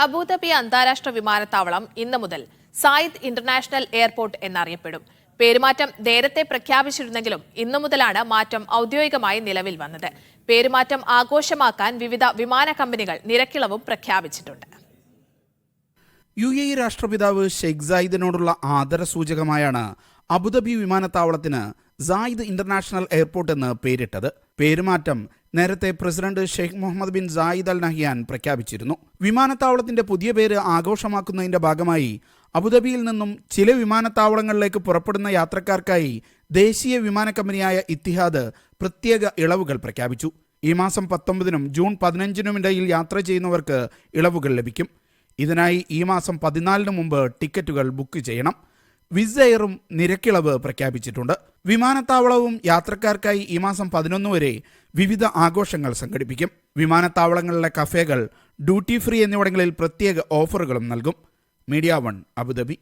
Abu Dhabi അന്താരാഷ്ട്ര വിമാനത്താവളം ഇന്നു മുതൽ സായിദ് ഇന്റർനാഷണൽ എയർപോർട്ട് എന്നറിയപ്പെടും. പേരുമാറ്റം നേരത്തെ പ്രഖ്യാപിച്ചിരുന്നെങ്കിലും ഇന്നു മുതലാണ് മാറ്റം ഔദ്യോഗികമായി നിലവിൽ വന്നത്. പേരുമാറ്റം ആഘോഷമാക്കാൻ വിവിധ വിമാന കമ്പനികൾ നിരക്കിളവും പ്രഖ്യാപിച്ചിട്ടുണ്ട്. UAE രാഷ്ട്രപിതാവ് ഷെയ്ഖ് സായിദിനോടുള്ള ആദരസൂചകമായാണ് അബുദാബി വിമാനത്താവളത്തിന് സായിദ് ഇന്റർനാഷണൽ എയർപോർട്ട് എന്ന് പേരിട്ടത്. പേരുമാറ്റം നേരത്തെ president Sheikh Mohammed bin Zayed Al Nahyan പ്രഖ്യാപിച്ചിരുന്നു. വിമാനത്താവളത്തിന്റെ പുതിയ പേര് ആഘോഷമാക്കുന്നതിന്റെ ഭാഗമായി അബുദാബിയിൽ നിന്നും ചില വിമാനത്താവളങ്ങളിലേക്ക് പുറപ്പെടുന്ന യാത്രക്കാർക്കായി ദേശീയ വിമാന കമ്പനിയായ ഇത്തിഹാദ് പ്രത്യേക ഇളവുകൾ പ്രഖ്യാപിച്ചു. ഈ മാസം 19-നും ജൂൺ 15-നും ഇടയിൽ യാത്ര ചെയ്യുന്നവർക്ക് ഇളവുകൾ ലഭിക്കും. ഇതിനായി ഈ മാസം 14-ന് മുമ്പ് ടിക്കറ്റുകൾ ബുക്ക് ചെയ്യണം. വിസ് എയറും നിരക്കിളവ് പ്രഖ്യാപിച്ചിട്ടുണ്ട്. വിമാനത്താവളവും യാത്രക്കാർക്കായി ഈ മാസം 11 വരെ വിവിധ ആഘോഷങ്ങൾ സംഘടിപ്പിക്കും. വിമാനത്താവളങ്ങളിലെ കഫേകൾ, ഡ്യൂട്ടി ഫ്രീ എന്നിവിടങ്ങളിൽ പ്രത്യേക ഓഫറുകളും നൽകും. Media 1 Abu Dhabi.